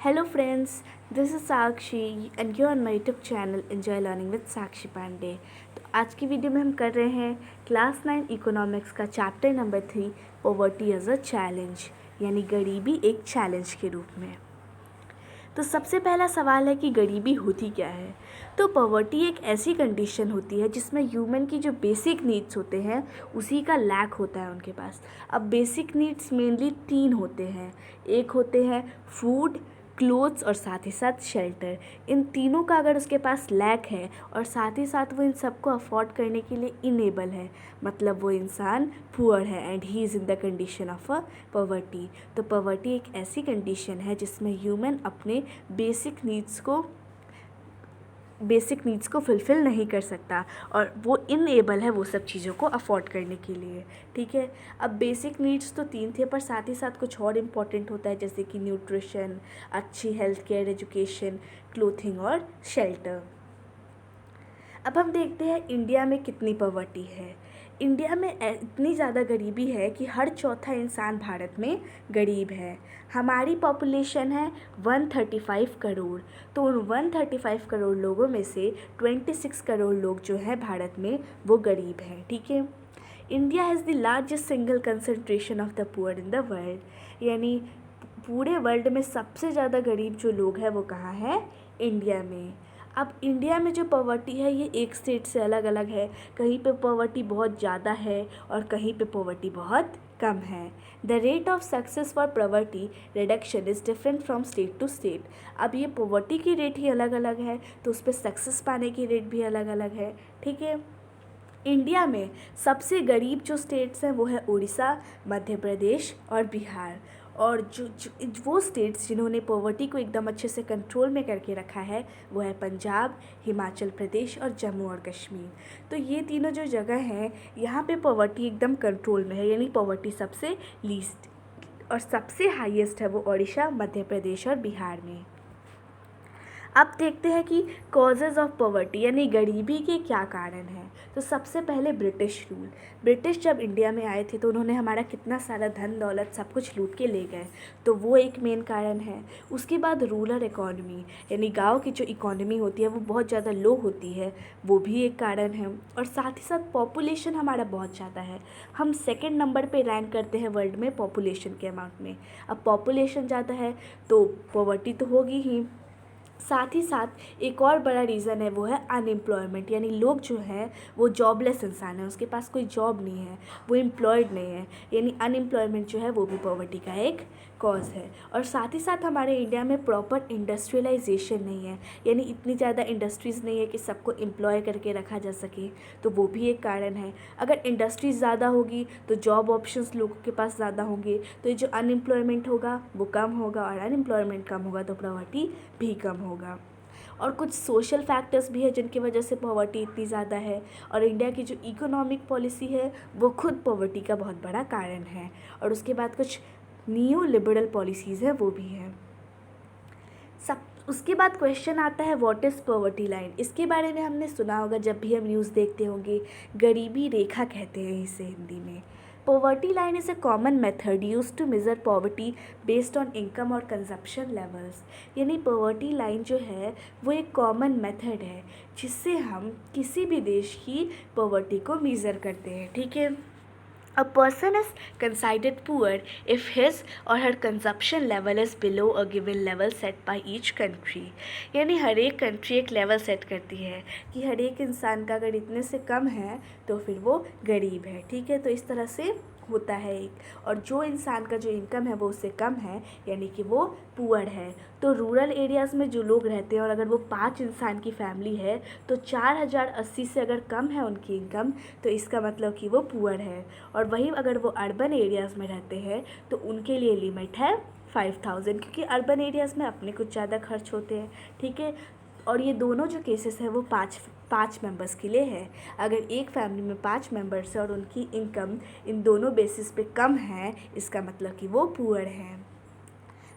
Hello friends, this is Sakshi and you're on my YouTube channel Enjoy Learning with Sakshi Pandey। तो आज की video में हम कर रहे हैं क्लास 9 इकोनॉमिक्स का chapter number 3 poverty as a challenge, यानी गरीबी एक चैलेंज के रूप में। तो सबसे पहला सवाल है कि गरीबी होती क्या है। तो पॉवर्टी एक ऐसी कंडीशन होती है जिसमें ह्यूमन की जो बेसिक नीड्स होते हैं उसी का लैक होता है उनके पास। अब बेसिक नीड्स मेनली 3 होते हैं। एक होते हैं फूड, क्लोथ्स और साथ ही साथ शेल्टर। इन तीनों का अगर उसके पास लैक है और साथ ही साथ वो इन सबको अफोर्ड करने के लिए इनेबल है, मतलब वो इंसान पुअर है and he is in the condition of a poverty. तो पॉवर्टी एक ऐसी कंडीशन है जिसमें ह्यूमन अपने बेसिक नीड्स को फुलफ़िल नहीं कर सकता और वो इनएबल है वो सब चीज़ों को अफोर्ड करने के लिए। ठीक है, अब बेसिक नीड्स तो 3 थे, पर साथ ही साथ कुछ और इम्पॉर्टेंट होता है, जैसे कि न्यूट्रिशन, अच्छी हेल्थ केयर, एजुकेशन, क्लोथिंग और शेल्टर। अब हम देखते हैं इंडिया में कितनी पॉवर्टी है। इंडिया में इतनी ज़्यादा गरीबी है कि हर चौथा इंसान भारत में गरीब है। हमारी पॉपुलेशन है 135 करोड़। तो उन 135 करोड़ लोगों में से 26 करोड़ लोग जो हैं भारत में वो गरीब हैं। ठीक है, India has the largest single concentration of the poor in the world, यानी पूरे वर्ल्ड में सबसे ज़्यादा गरीब जो लोग हैं वो कहाँ हैं? इंडिया में। अब इंडिया में जो पॉवर्टी है ये एक स्टेट से अलग अलग है। कहीं पे पॉवर्टी बहुत ज़्यादा है और कहीं पे पॉवर्टी बहुत कम है। The rate of success for poverty reduction is different from state to state. अब ये पॉवर्टी की रेट ही अलग अलग है तो उस पर सक्सेस पाने की रेट भी अलग अलग है। ठीक है, इंडिया में सबसे गरीब जो स्टेट्स हैं वो है उड़ीसा, मध्य प्रदेश और बिहार। और वो स्टेट्स जिन्होंने पॉवर्टी को एकदम अच्छे से कंट्रोल में करके रखा है वो है पंजाब, हिमाचल प्रदेश और जम्मू और कश्मीर। तो ये तीनों जो जगह हैं यहाँ पे पॉवर्टी एकदम कंट्रोल में है, यानी पॉवर्टी सबसे लीस्ट और सबसे हाईएस्ट है वो उड़ीसा, मध्य प्रदेश और बिहार में। अब देखते हैं कि कॉजेज़ ऑफ पॉवर्टी यानी गरीबी के क्या कारण हैं। तो सबसे पहले ब्रिटिश रूल। ब्रिटिश जब इंडिया में आए थे तो उन्होंने हमारा कितना सारा धन दौलत सब कुछ लूट के ले गए, तो वो एक मेन कारण है। उसके बाद रूरल इकॉनमी, यानी गांव की जो इकॉनमी होती है वो बहुत ज़्यादा लो होती है, वो भी एक कारण है। और साथ ही साथ पॉपुलेशन हमारा बहुत ज़्यादा है। हम सेकेंड नंबर पे रैंक करते हैं वर्ल्ड में पॉपुलेशन के अमाउंट में। अब पॉपुलेशन ज़्यादा है तो पॉवर्टी तो होगी ही। साथ ही साथ एक और बड़ा रीज़न है वो है अनएम्प्लॉयमेंट, यानी लोग जो हैं वो जॉबलेस इंसान हैं, उसके पास कोई जॉब नहीं है, वो एम्प्लॉयड नहीं है, यानी अनएम्प्लॉयमेंट जो है वो भी पॉवर्टी का एक कॉज है। और साथ ही साथ हमारे इंडिया में प्रॉपर इंडस्ट्रियलाइजेशन नहीं है, यानी इतनी ज़्यादा इंडस्ट्रीज़ नहीं है कि सबको एम्प्लॉय करके रखा जा सके, तो वो भी एक कारण है। अगर इंडस्ट्रीज़ ज़्यादा होगी तो जॉब ऑप्शंस लोगों के पास ज़्यादा होंगे, तो ये जो अनएम्प्लॉयमेंट होगा वो कम होगा और अनएम्प्लॉयमेंट कम होगा तो पॉवर्टी भी कम होगा। और कुछ सोशल फैक्टर्स भी है जिनकी वजह से पॉवर्टी इतनी ज़्यादा है। और इंडिया की जो इकोनॉमिक पॉलिसी है वो खुद पॉवर्टी का बहुत बड़ा कारण है। और उसके बाद कुछ न्यू लिबरल पॉलिसीज़ हैं वो भी हैं। सब उसके बाद क्वेश्चन आता है व्हाट इज़ पॉवर्टी लाइन। इसके बारे में हमने सुना होगा जब भी हम न्यूज़ देखते होंगे, गरीबी रेखा कहते हैं इसे हिंदी में। Poverty line is a common method use to measure poverty based on income और कंजप्शन लेवल्स, यानी पॉवर्टी लाइन जो है वो एक कॉमन मेथड है जिससे हम किसी भी देश की पॉवर्टी को मेज़र करते हैं। ठीक है, A person is considered poor if his or her consumption level is below a given level set by each country। यानी हर एक कंट्री एक लेवल सेट करती है कि हर एक इंसान का अगर इतने से कम है तो फिर वो गरीब है। ठीक है, तो इस तरह से होता है एक, और जो इंसान का जो इनकम है वो उससे कम है यानी कि वो पुअर है। तो रूरल एरियाज़ में जो लोग रहते हैं और अगर वो 5 इंसान की फैमिली है तो 4080 से अगर कम है उनकी इनकम तो इसका मतलब कि वो पुअर है। और वहीं अगर वो अर्बन एरियाज़ में रहते हैं तो उनके लिए लिमिट है 5000, क्योंकि अर्बन एरियाज़ में अपने कुछ ज़्यादा खर्च होते हैं। ठीक है, और ये दोनों जो केसेस हैं वो पाँच मेंबर्स के लिए है। अगर एक फैमिली में 5 मेंबर्स हैं और उनकी इनकम इन दोनों बेसिस पे कम है इसका मतलब कि वो पुअर हैं।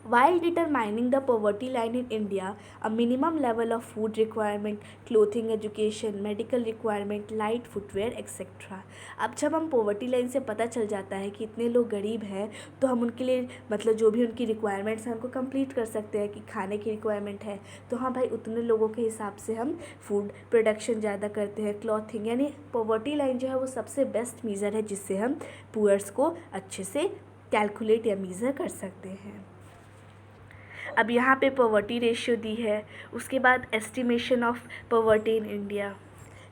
While determining the poverty line in India, a minimum level of food requirement, clothing, education, medical requirement, light footwear, etc. अब जब हम poverty line से पता चल जाता है कि इतने लोग गरीब हैं, तो हम उनके लिए मतलब जो भी उनकी रिक्वायरमेंट्स हैं उनको कंप्लीट कर सकते हैं कि खाने की रिक्वायरमेंट है तो हाँ भाई उतने लोगों के हिसाब से हम फूड प्रोडक्शन ज़्यादा करते हैं, क्लॉथिंग, यानी poverty line जो है वो सबसे बेस्ट मीज़र है जिससे हम पुअर्स को अच्छे से कैलकुलेट या मीज़र कर सकते हैं। अब यहाँ पे पॉवर्टी रेशियो दी है, उसके बाद estimation of poverty in India,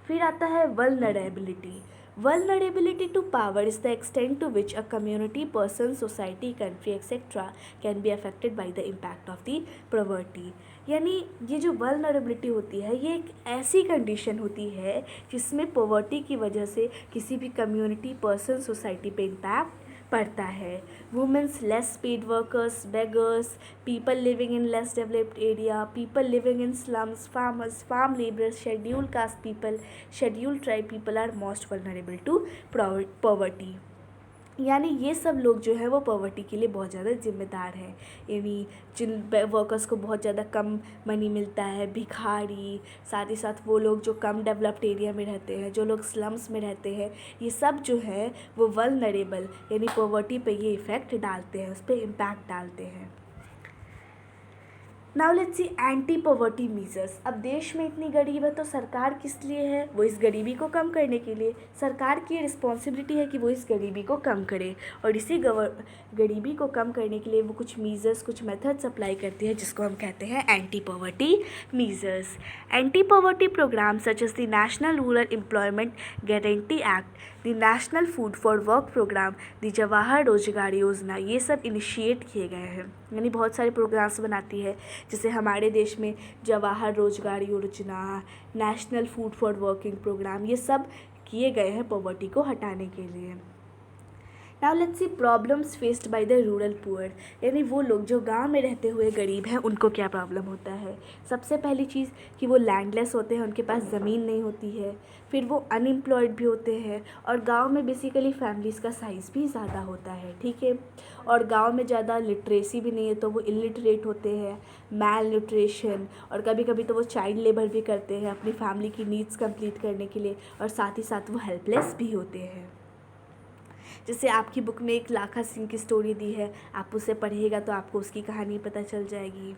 फिर आता है vulnerability. Vulnerability to power is the extent to which a community, person, society, country, etc. can be affected by the impact of the poverty। यानी ये जो vulnerability होती है ये एक ऐसी कंडीशन होती है जिसमें पॉवर्टी की वजह से किसी भी कम्युनिटी, पर्सन, सोसाइटी पे इम्पैक्ट पड़ता है। Womens, less paid workers, beggars, people living in less developed area, people living in slums, farmers, farm labourers, schedule caste people, schedule tribe people are most vulnerable to poverty. यानी ये सब लोग जो है वो पॉवर्टी के लिए बहुत ज़्यादा जिम्मेदार हैं। यानी जिन वर्कर्स को बहुत ज़्यादा कम मनी मिलता है, भिखारी, साथ ही साथ वो लोग जो कम डेवलप्ड एरिया में रहते हैं, जो लोग स्लम्स में रहते हैं, ये सब जो है वो वल्नरेबल यानी पॉवर्टी पे ये इफ़ेक्ट डालते हैं, उस पर इम्पैक्ट डालते हैं। Now let's C anti poverty measures. अब देश में इतनी गरीब है तो सरकार किस लिए है? वो इस गरीबी को कम करने के लिए। सरकार की रिस्पॉन्सिबिलिटी है कि वो इस गरीबी को कम करे और इसी गरीबी को कम करने के लिए वो कुछ मीजर्स, कुछ मेथड्स अप्लाई करती है जिसको हम कहते हैं anti poverty measures. Anti poverty programme such as the national rural employment guarantee act, the national food for work programme, the Jawahar Rozgar Yojana, ये सब इनिशिएट किए गए हैं। यानी बहुत सारे प्रोग्राम्स बनाती है जैसे हमारे देश में Jawahar Rozgar Yojana, national food for working programme, ये सब किए गए हैं पॉवर्टी को हटाने के लिए। Now let's C problems faced by the rural poor, यानी वो लोग जो गांव में रहते हुए गरीब हैं उनको क्या प्रॉब्लम होता है। सबसे पहली चीज़ कि वो लैंडलेस होते हैं, उनके पास ज़मीन नहीं होती है, फिर वो अनएम्प्लॉयड भी होते हैं और गांव में बेसिकली फैमिलीज़ का साइज़ भी ज़्यादा होता है, ठीक है, और गांव में ज़्यादा लिटरेसी भी नहीं है तो वो इलिटरेट होते हैं, मैल न्यूट्रिशन, और कभी कभी तो वो चाइल्ड लेबर भी करते हैं अपनी फैमिली की नीड्स कंप्लीट करने के लिए, और साथ ही साथ वो हेल्पलेस भी होते हैं। जैसे आपकी बुक में एक लाखा सिंह की स्टोरी दी है, आप उसे पढ़िएगा तो आपको उसकी कहानी पता चल जाएगी।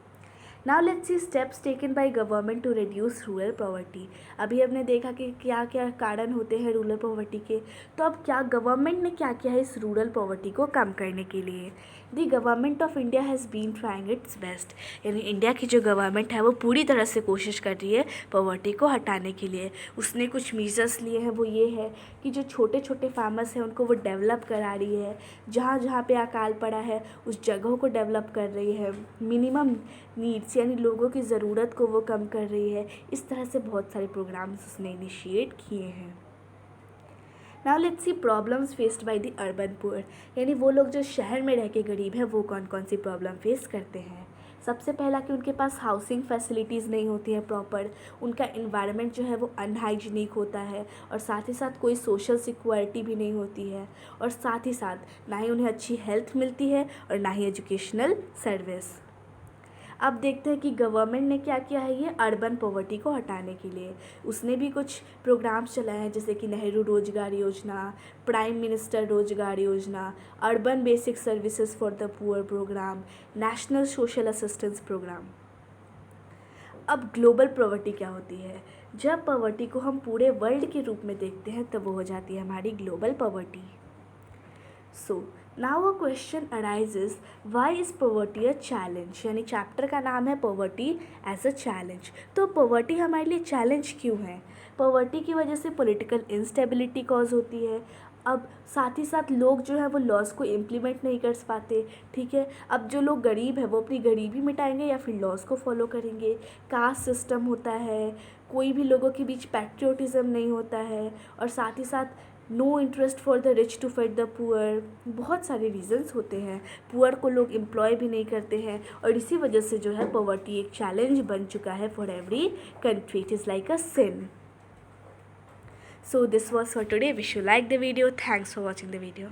Now let's see steps taken by government to reduce rural poverty. अभी हमने देखा कि क्या क्या कारण होते हैं रूरल पॉवर्टी के, तो अब क्या गवर्नमेंट ने क्या किया है इस रूरल पॉवर्टी को कम करने के लिए। The government of India has been trying its best, यानी इंडिया की जो गवर्नमेंट है वो पूरी तरह से कोशिश कर रही है पॉवर्टी को हटाने के लिए। उसने कुछ मीजर्स लिए हैं, वो ये है कि जो छोटे छोटे फार्मर्स हैं उनको वो डेवलप करा रही है, जहाँ जहाँ पे अकाल पड़ा है उस जगहों को डेवलप कर रही है, मिनिमम नीड्स यानी लोगों की ज़रूरत को वो कम कर रही है। इस तरह से बहुत सारे प्रोग्राम्स उसने इनिशिएट किए हैं। Now let's C problems faced by the urban poor, यानी वो लोग जो शहर में रह के गरीब हैं वो कौन कौन सी प्रॉब्लम फेस करते हैं। सबसे पहला कि उनके पास हाउसिंग फैसिलिटीज़ नहीं होती है प्रॉपर, उनका इन्वायरमेंट जो है वो अनहाइजीनिक होता है, और साथ ही साथ कोई सोशल सिक्योरिटी भी नहीं होती है, और साथ ही साथ ना ही उन्हें अच्छी हेल्थ मिलती है और ना ही एजुकेशनल सर्विस। अब देखते हैं कि गवर्नमेंट ने क्या किया है ये अर्बन पॉवर्टी को हटाने के लिए। उसने भी कुछ प्रोग्राम्स चलाए हैं जैसे कि नेहरू रोजगार योजना, prime minister Rozgar Yojana, urban basic services for the poor programme, national social assistance programme. अब ग्लोबल पॉवर्टी क्या होती है? जब पॉवर्टी को हम पूरे वर्ल्ड के रूप में देखते हैं तब वो हो जाती है हमारी global poverty. So now a question arises, why is poverty a challenge, यानी चैप्टर का नाम है पॉवर्टी एज अ चैलेंज। तो पॉवर्टी हमारे लिए चैलेंज क्यों है? पॉवर्टी की वजह से पॉलिटिकल इंस्टेबिलिटी कॉज होती है। अब साथ ही साथ लोग जो है वो लॉज को इम्प्लीमेंट नहीं कर पाते, ठीक है। अब जो लोग गरीब है वो अपनी गरीबी मिटाएंगे या फिर लॉज को फॉलो करेंगे। कास्ट सिस्टम होता है, कोई भी लोगों के बीच पैट्रियोटिज़म नहीं होता है, और साथ ही साथ no interest for the rich to feed the poor. बहुत सारे रीजंस होते हैं, पुअर को लोग एम्प्लॉय भी नहीं करते हैं, और इसी वजह से जो है पॉवर्टी एक चैलेंज बन चुका है for every country. It is like a sin. So this was for today. Wish you like the video. Thanks for watching the video.